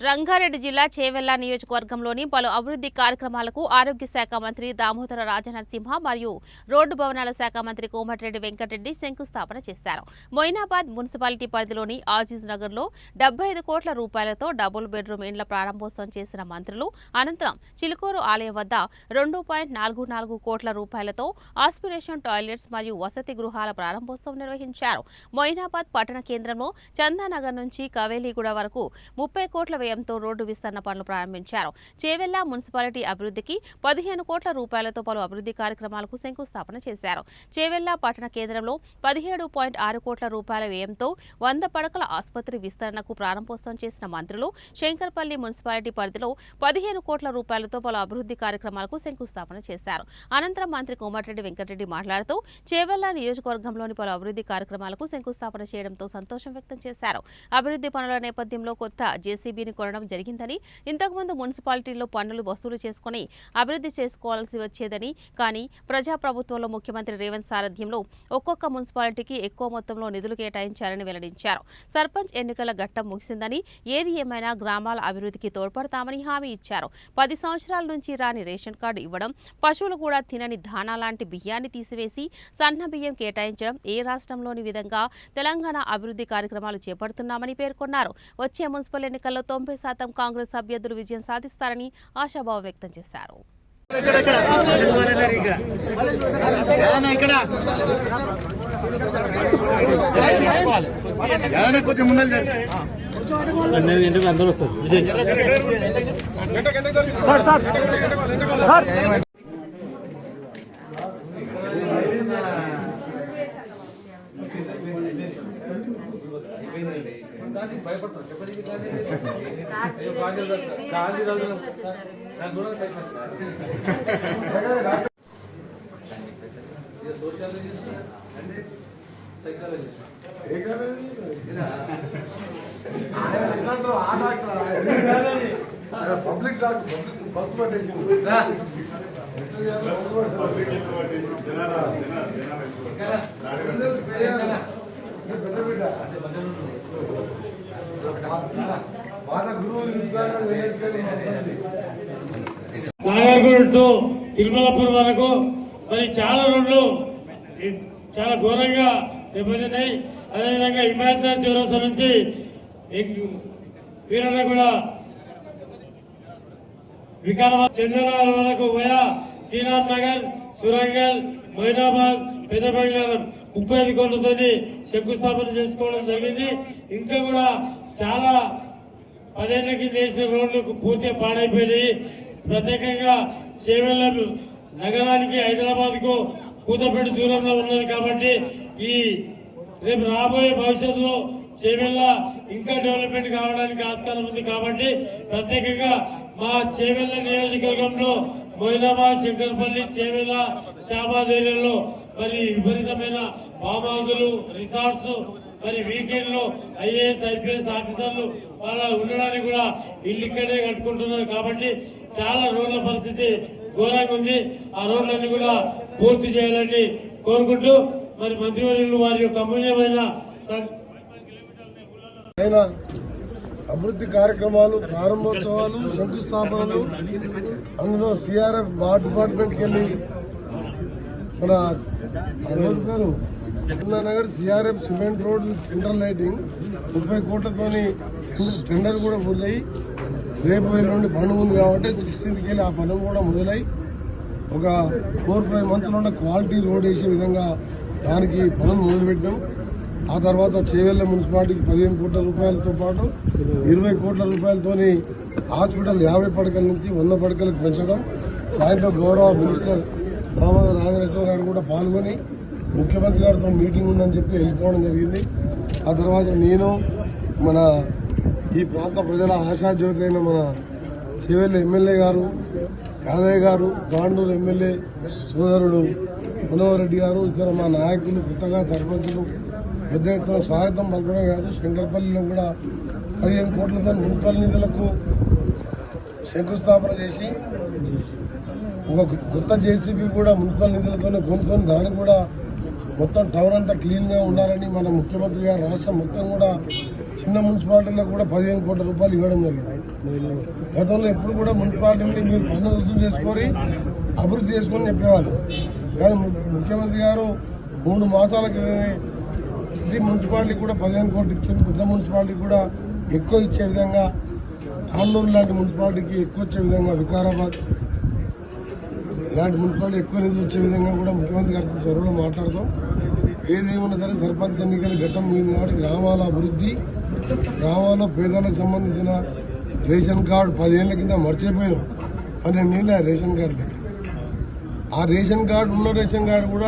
రంగారెడ్డి జిల్లా చేవెళ్ల నియోజకవర్గంలోని పలు అభివృద్ధి కార్యక్రమాలకు ఆరోగ్య శాఖ మంత్రి దామోదర రాజనరసింహ మరియు రోడ్డు భవనాల శాఖ మంత్రి కోమటిరెడ్డి వెంకటరెడ్డి శంకుస్థాపన చేశారు. మొయినాబాద్ మున్సిపాలిటీ పరిధిలోని ఆజీజ్ నగర్లో 75 కోట్ల రూపాయలతో డబుల్ బెడ్రూమ్ ఇండ్ల ప్రారంభోత్సవం చేసిన మంత్రులు అనంతరం చిలుకూరు ఆలయం వద్ద 2.44 కోట్ల రూపాయలతో ఆస్పిరేషన్ టాయిలెట్స్ మరియు వసతి గృహాల ప్రారంభోత్సవం నిర్వహించారు. మొయినాబాద్ పట్టణ కేంద్రంలో చందానగర్ నుంచి కవేలీగూడ వరకు 30 కోట్ల వ్యయంతో రోడ్డు విస్తరణ పనులు ప్రారంభించారు. చేవెళ్ల మున్సిపాలిటీ అభివృద్ధికి 15 కోట్ల రూపాయలతో పలు అభివృద్ధి కార్యక్రమాలకు శంకుస్థాపన చేశారు. చేవెళ్ల పట్టణ కేంద్రంలో 17.6 కోట్ల రూపాయల వ్యయంతో 100 పడకల ఆసుపత్రి విస్తరణకు ప్రారంభోత్సవం చేసిన మంత్రులు శంకర్పల్లి మున్సిపాలిటీ పరిధిలో 15 కోట్ల రూపాయలతో పలు అభివృద్ధి కార్యక్రమాలకు శంకుస్థాపన చేశారు. అనంతరం మంత్రి కోమటిరెడ్డి వెంకటరెడ్డి మాట్లాడుతూ చేవెళ్ల నియోజకవర్గంలోని పలు అభివృద్ధి కార్యక్రమాలకు శంకుస్థాపన చేయడంతో సంతోషం వ్యక్తం చేశారు. అభివృద్ధి పనుల నేపథ్యంలో కొత్త జేసీబీని కొనడం జరిగిందని, ఇంతకుముందు మున్సిపాలిటీల్లో పన్నులు వసూలు చేసుకుని అభివృద్ధి చేసుకోవాల్సి వచ్చేదని, కానీ ప్రజాప్రభుత్వంలో ముఖ్యమంత్రి రేవంత్ సారథ్యంలో ఒక్కొక్క మున్సిపాలిటీకి ఎక్కువ మొత్తంలో నిధులు కేటాయించారని వెల్లడించారు. సర్పంచ్ ఎన్నికల ఘట్టం ముగిసిందని, ఏది ఏమైనా గ్రామాల అభివృద్ధికి తోడ్పడతామని హామీ ఇచ్చారు. 10 సంవత్సరాల నుంచి రాని రేషన్ కార్డు ఇవ్వడం, పశువులు కూడా తినని ధానా లాంటి బియ్యాన్ని తీసివేసి సన్న బియ్యం కేటాయించడం, ఏ రాష్ట్రంలోని విధంగా తెలంగాణ అభివృద్ధి కార్యక్రమాలు చేపడుతున్నామని పేర్కొన్నారు. వచ్చే మున్సిపల్ ఎన్నికల్లో 90% కాంగ్రెస్ అభ్యర్థులు విజయం సాధిస్తారని ఆశాభావం వ్యక్తం చేశారు. పబ్లిక్ నాగర్గూడ టు తిరుమలపురం వరకు మరి చాలా రోడ్లు చాలా ఘోరంగా దెబ్బతిన్నాయి. అదేవిధంగా ఇమారదార్ చౌరస్తా నుంచి వీరన్నగూడ వికారాబాద్ చంద్రనగర్ వరకు పోయా శ్రీరామ్ నగర్, సురంగల్, మొయినాబాద్, పెద్దపల్లి 35 కోట్లతో శంకుస్థాపన చేసుకోవడం జరిగింది. ఇంకా కూడా చాలా 10 ఏళ్ల కింద వేసిన రోడ్లు పూర్తిగా పాడైపోయినాయి. ప్రత్యేకంగా చేవెళ్ల నగరానికి హైదరాబాద్ కు కూతపేట దూరంలో ఉన్నది కాబట్టి ఈ రేపు రాబోయే భవిష్యత్తులో చేవెళ్ల ఇంకా డెవలప్మెంట్ కావడానికి ఆస్కారం ఉంది. కాబట్టి ప్రత్యేకంగా మా చేవెళ్ల నియోజకవర్గంలో మొయినాబాద్, శంకర్పల్లి, చేవెళ్ల, షాబాద్ ఏరియాలో మరి విపరీతమైన ఫామ్ హౌజులు, రిసార్ట్స్, మరి వీకెండ్ లో ఐఏఎస్, ఐపీఎస్ ఆఫీసర్లు వాళ్ళ ఉండడానికి కూడా ఇల్లు ఇక్కడే కట్టుకుంటున్నారు. కాబట్టి చాలా రోడ్ల పరిస్థితి ఘోరంగా ఉంది. ఆ రోడ్లన్నీ కూడా పూర్తి చేయాలని కోరుకుంటూ మరి మంత్రివర్యులు వారి యొక్క అమూల్యమైన అభివృద్ధి కార్యక్రమాలు, ప్రారంభోత్సవాలు, శంకుస్థాపనలు, అందులో సిఆర్ఎఫ్ డిపార్ట్మెంట్కి వెళ్ళి మన రోడ్డు పేరు నగర్ CRF cement road central lighting 30 కోట్లతోని టెండర్ కూడా మొదలై రేపు నుండి పనులు ఉంది కాబట్టి 16th వెళ్ళి ఆ పనులు కూడా మొదలై ఒక 4-5 మంత్స్లో క్వాలిటీ రోడ్ వేసే విధంగా దానికి పనులు మొదలుపెట్టాం. ఆ తర్వాత చేవెళ్ల మున్సిపాలిటీకి 15 కోట్ల రూపాయలతో పాటు 20 కోట్ల రూపాయలతోని హాస్పిటల్ 50 పడకల నుంచి 100 పడకలకు పెంచడం. దాంట్లో గౌరవ మినిస్టర్ దామోదర రాజనరసింహ గారు కూడా పాల్గొని ముఖ్యమంత్రి గారితో మీటింగ్ ఉందని చెప్పి వెళ్ళిపోవడం జరిగింది. ఆ తర్వాత నేను మన ఈ ప్రాంత ప్రజల ఆశాజ్యోతి అయిన మన చేవెళ్ల ఎమ్మెల్యే గారు, యాదయ్య గారు, గాండూరు ఎమ్మెల్యే సోదరుడు మనోహర్ రెడ్డి గారు, ఇతర మా నాయకులు, కొత్తగా సర్పంచులు పెద్ద ఎత్తున స్వాగతం పలకడం కాదు. శంకర్పల్లిలో కూడా 15 కోట్లతో మున్సిపల్ నిధులకు శంకుస్థాపన చేసి ఒక కొత్త జేసీబీ కూడా మున్సిపల్ నిధులతోనే కొనుక్కొని దానికి కూడా మొత్తం టౌన్ అంతా క్లీన్గా ఉండాలని మన ముఖ్యమంత్రి గారు రాష్ట్రం మొత్తం కూడా చిన్న మున్సిపాలిటీలకు కూడా 15 కోట్ల రూపాయలు ఇవ్వడం జరిగింది. గతంలో ఎప్పుడు కూడా మున్సిపాలిటీని మీరు పనులు చేసుకొని అభివృద్ధి చేసుకొని చెప్పేవాళ్ళు. కానీ ముఖ్యమంత్రి గారు 3 మాసాల క్రితమే ఇది మున్సిపాలిటీకి కూడా 15 కోట్లు ఇచ్చింది. పెద్ద మున్సిపాలిటీకి కూడా ఎక్కువ ఇచ్చే విధంగా, తాండూరు లాంటి మున్సిపాలిటీకి ఎక్కువ వచ్చే విధంగా, వికారాబాద్ ఇలాంటి మున్సిపాలిటీ ఎక్కువ నిధులు వచ్చే విధంగా కూడా ముఖ్యమంత్రి గారితో త్వరలో మాట్లాడతాం. ఏదేమన్నా సరే సర్పంచ్ ఎన్నికల ఘట్టం మీద నాడు గ్రామాల అభివృద్ధి, గ్రామాల్లో పేదలకు సంబంధించిన రేషన్ కార్డు 10 ఏళ్ల కింద మర్చిపోయినాం. 12 ఏళ్ళ రేషన్ కార్డు. ఆ రేషన్ కార్డు ఉన్న రేషన్ కార్డు కూడా